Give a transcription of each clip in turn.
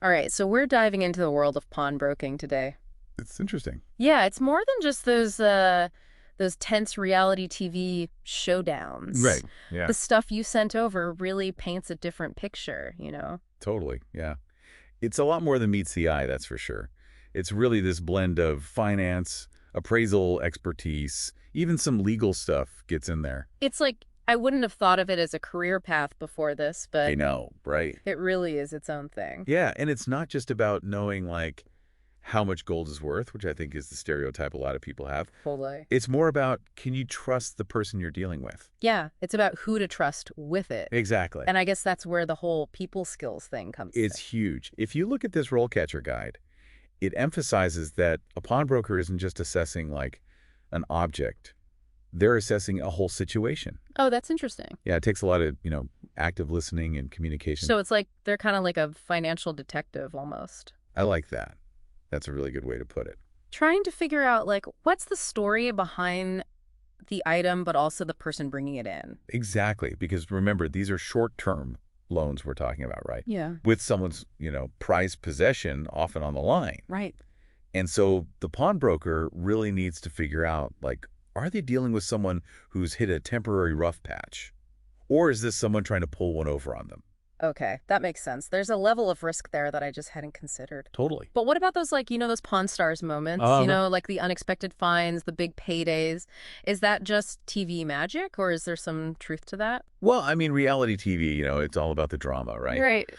All right, so we're diving into the world of pawnbroking today. It's interesting. Yeah, it's more than just those tense reality TV showdowns. Right. Yeah, The stuff you sent over really paints a different picture. totally. Yeah. It's a lot more than meets the eye, that's for sure. It's really this blend of finance, appraisal expertise, even some legal stuff gets in there. It's like I wouldn't have thought of it as a career path before this, I but know, right? it really is its own thing. Yeah, and it's not just about knowing like how much gold is worth, which I think is the stereotype a lot of people have. Totally. It's more about can you trust the person you're dealing with? Yeah, it's about who to trust with it. Exactly. And I guess that's where the whole people skills thing comes in. It's huge. If you look at this RoleCatcher guide, it emphasizes that a pawnbroker isn't just assessing like an object. They're assessing a whole situation. Oh, that's interesting. Yeah, it takes a lot of, active listening and communication. So it's like they're kind of like a financial detective almost. I like that. That's a really good way to put it. Trying to figure out like what's the story behind the item, but also the person bringing it in. Exactly, because remember, these are short-term loans we're talking about, right? Yeah. With someone's, prized possession often on the line. Right. And so the pawnbroker really needs to figure out, like, are they dealing with someone who's hit a temporary rough patch? Or is this someone trying to pull one over on them? Okay, that makes sense. There's a level of risk there that I just hadn't considered. Totally. But what about those those Pawn Stars moments, like the unexpected finds, the big paydays? Is that just TV magic or is there some truth to that? Well, I mean, reality TV, it's all about the drama, right? Right.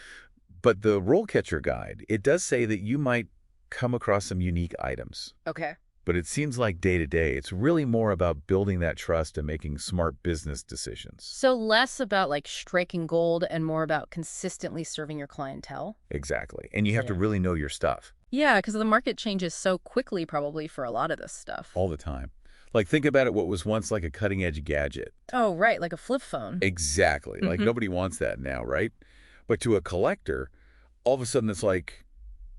But the RoleCatcher guide, it does say that you might come across some unique items. Okay. But it seems like day to day, it's really more about building that trust and making smart business decisions. So less about like striking gold and more about consistently serving your clientele? Exactly. And you have to Yeah. really know your stuff Yeah, because the market changes so quickly probably for a lot of this stuff. all the time. Like, think about it, what was once like a cutting-edge gadget. Oh, right, like a flip phone. Exactly. Like, Hmm. nobody wants that now, right? But to a collector, all of a sudden it's like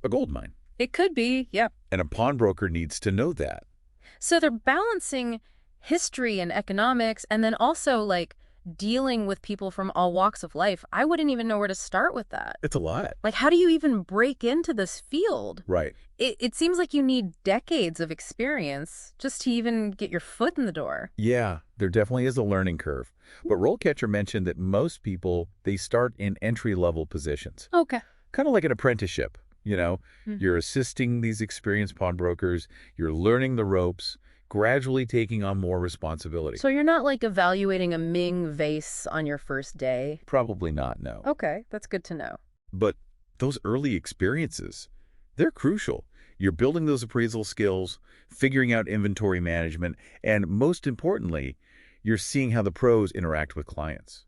a gold mine. It could be, yeah. And a pawnbroker needs to know that. So they're balancing history and economics and then also like dealing with people from all walks of life. I wouldn't even know where to start with that. It's a lot. Like, how do you even break into this field? Right. It seems like you need decades of experience just to even get your foot in the door. Yeah, there definitely is a learning curve. But RoleCatcher mentioned that most people, they start in entry-level positions. Okay. Kind of like an apprenticeship, Hmm. You're assisting these experienced pawnbrokers, you're learning the ropes, gradually taking on more responsibility. So you're not like evaluating a Ming vase on your first day? Probably not, no. Okay, that's good to know. But those early experiences, they're crucial. You're building those appraisal skills, figuring out inventory management, and most importantly, you're seeing how the pros interact with clients.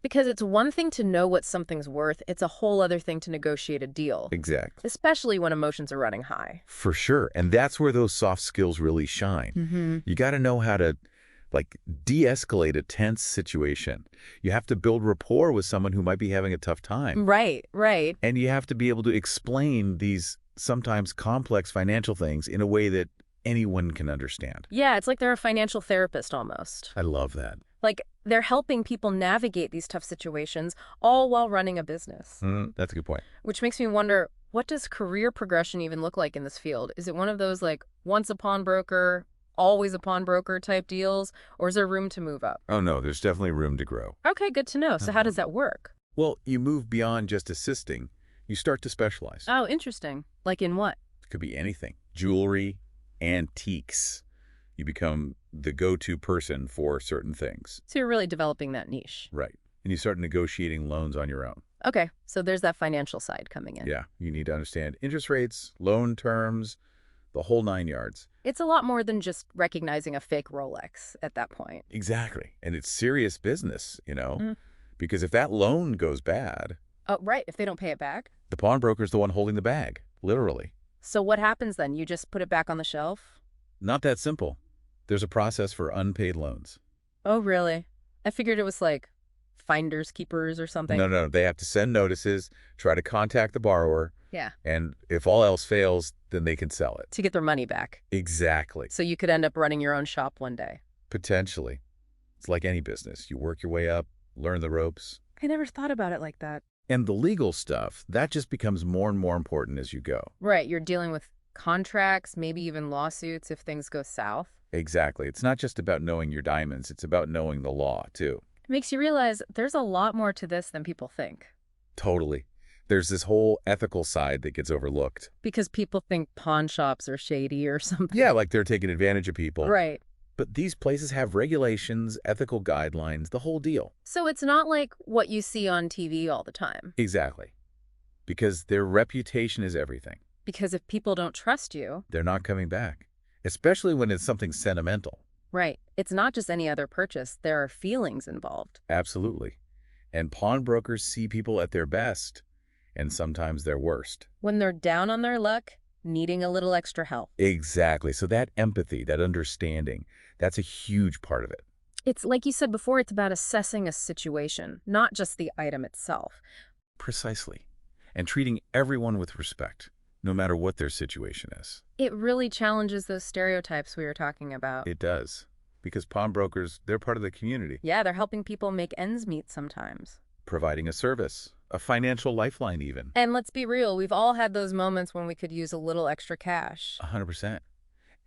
Because it's one thing to know what something's worth, it's a whole other thing to negotiate a deal, Exactly. especially when emotions are running high. For sure. And that's where those soft skills really shine. Mm-hmm. You got to know how to like de-escalate a tense situation. You have to build rapport with someone who might be having a tough time. Right, right. And you have to be able to explain these sometimes complex financial things in a way that anyone can understand. Yeah, it's like they're a financial therapist almost. I love that. Like they're helping people navigate these tough situations all while running a business. That's a good point. Which makes me wonder, what does career progression even look like in this field? Is it one of those like once a pawnbroker, always a pawnbroker type deals, or is there room to move up? Oh, no, there's definitely room to grow. Okay, good to know. So how does that work? Well, you move beyond just assisting. You start to specialize. Oh, interesting. Like in what? It could be anything. Jewelry, antiques. You become the go-to person for certain things. So you're really developing that niche. Right. And you start negotiating loans on your own. Okay, so there's that financial side coming in. Yeah, you need to understand interest rates, loan terms, the whole 9 yards. It's a lot more than just recognizing a fake Rolex at that point. Exactly. And it's serious business. Mm. Because if that loan goes bad, Oh, right, if they don't pay it back. the pawnbroker's the one holding the bag, literally. So what happens then? You just put it back on the shelf? Not that simple. There's a process for unpaid loans. Oh, really? I figured it was like finders keepers or something. No, no, they have to send notices, try to contact the borrower, Yeah, and if all else fails, then they can sell it. to get their money back. Exactly. So you could end up running your own shop one day. Potentially. It's like any business. You work your way up, learn the ropes. I never thought about it like that. And the legal stuff, that just becomes more and more important as you go. Right, you're dealing with contracts, maybe even lawsuits if things go south. Exactly. It's not just about knowing your diamonds, it's about knowing the law, too. It makes you realize there's a lot more to this than people think. Totally. There's this whole ethical side that gets overlooked. Because people think pawn shops are shady or something. Yeah, like they're taking advantage of people. Right. But these places have regulations, ethical guidelines, the whole deal. So it's not like what you see on TV all the time. Exactly. Because their reputation is everything. Because if people don't trust you... They're not coming back. Especially when it's something sentimental. Right. It's not just any other purchase. There are feelings involved. Absolutely. And pawnbrokers see people at their best, and sometimes their worst. When they're down on their luck, needing a little extra help. Exactly. So that empathy, that understanding, that's a huge part of it. It's like you said before, it's about assessing a situation, not just the item itself. Precisely. And treating everyone with respect, no matter what their situation is. It really challenges those stereotypes we were talking about. It does. Because pawnbrokers, they're part of the community. Yeah, they're helping people make ends meet sometimes. Providing a service, a financial lifeline even. And let's be real, we've all had those moments when we could use a little extra cash. 100%.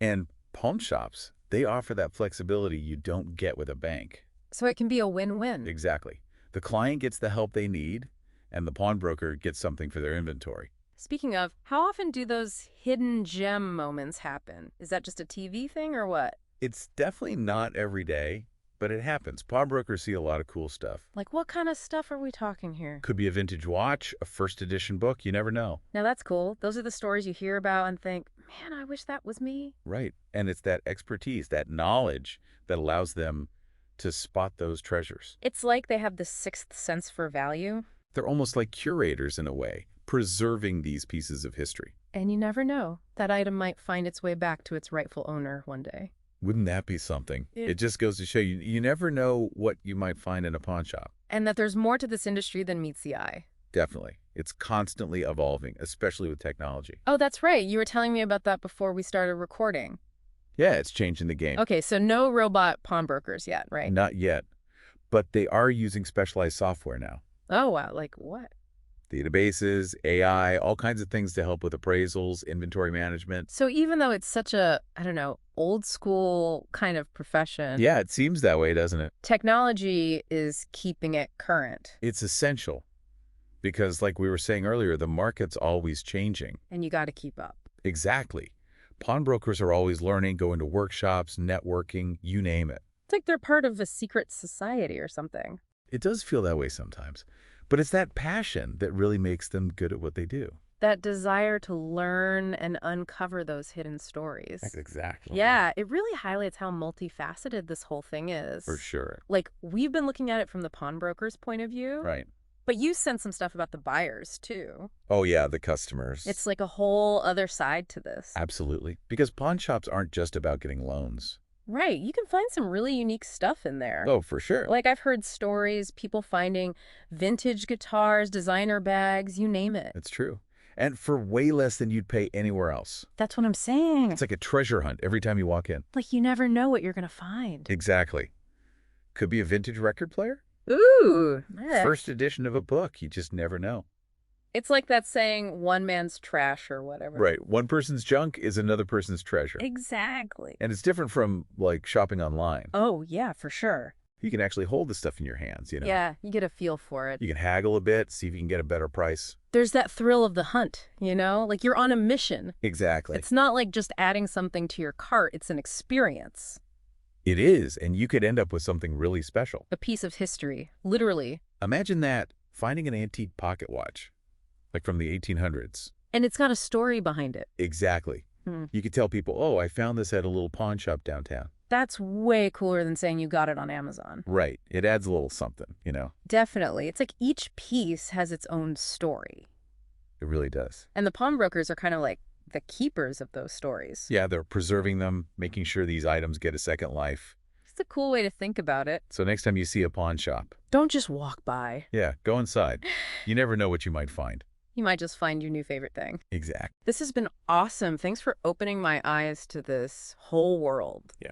And pawn shops, they offer that flexibility you don't get with a bank. So it can be a win-win. Exactly. The client gets the help they need, and the pawnbroker gets something for their inventory. Speaking of, how often do those hidden gem moments happen? Is that just a TV thing or what? It's definitely not every day, but it happens. Pawnbrokers see a lot of cool stuff. Like what kind of stuff are we talking here? Could be a vintage watch, a first edition book, you never know. Now that's cool. Those are the stories you hear about and think, man, I wish that was me. Right. And it's that expertise, that knowledge that allows them to spot those treasures. It's like they have the sixth sense for value. They're almost like curators in a way, preserving these pieces of history. And you never know. That item might find its way back to its rightful owner one day. Wouldn't that be something? Yeah. It just goes to show you, you never know what you might find in a pawn shop. And that there's more to this industry than meets the eye. Definitely. It's constantly evolving, especially with technology. Oh, that's right. You were telling me about that before we started recording. Yeah, it's changing the game. Okay, so no robot pawnbrokers yet, right? Not yet. But they are using specialized software now. Oh, wow. Like what? Databases, AI, all kinds of things to help with appraisals, inventory management. So even though it's such a, I don't know, old school kind of profession, Yeah, it seems that way, doesn't it? technology is keeping it current. It's essential because, like we were saying earlier, the market's always changing. And you got to keep up. Exactly. Pawnbrokers are always learning, going to workshops, networking, you name it. It's like they're part of a secret society or something. It does feel that way sometimes. But it's that passion that really makes them good at what they do. That desire to learn and uncover those hidden stories. Exactly. Yeah, it really highlights how multifaceted this whole thing is. For sure. Like, we've been looking at it from the pawnbroker's point of view. Right. But you sent some stuff about the buyers, too. Oh, yeah, the customers. It's like a whole other side to this. Absolutely. Because pawn shops aren't just about getting loans. Right. You can find some really unique stuff in there. Oh, for sure. Like, I've heard stories, people finding vintage guitars, designer bags, you name it. It's true. And for way less than you'd pay anywhere else. That's what I'm saying. It's like a treasure hunt every time you walk in. Like, you never know what you're going to find. Exactly. Could be a vintage record player. Ooh. First edition of a book. You just never know. It's like that saying, one man's trash or whatever. Right. One person's junk is another person's treasure. Exactly. And it's different from, like, shopping online. Oh, yeah, for sure. You can actually hold the stuff in your hands, you know? Yeah, you get a feel for it. You can haggle a bit, see if you can get a better price. There's that thrill of the hunt, you know? Like, you're on a mission. Exactly. It's not like just adding something to your cart. It's an experience. It is, and you could end up with something really special. A piece of history, literally. Imagine that, finding an antique pocket watch, like from the 1800s. And it's got a story behind it. Exactly. You could tell people, oh, I found this at a little pawn shop downtown. That's way cooler than saying you got it on Amazon. Right. It adds a little something, you know? Definitely. It's like each piece has its own story. It really does. And the pawnbrokers are kind of like the keepers of those stories. Yeah, they're preserving them, making sure these items get a second life. It's a cool way to think about it. So next time you see a pawn shop, Don't just walk by. yeah, go inside. You never know what you might find. You might just find your new favorite thing. Exact. This has been awesome. Thanks for opening my eyes to this whole world. Yeah,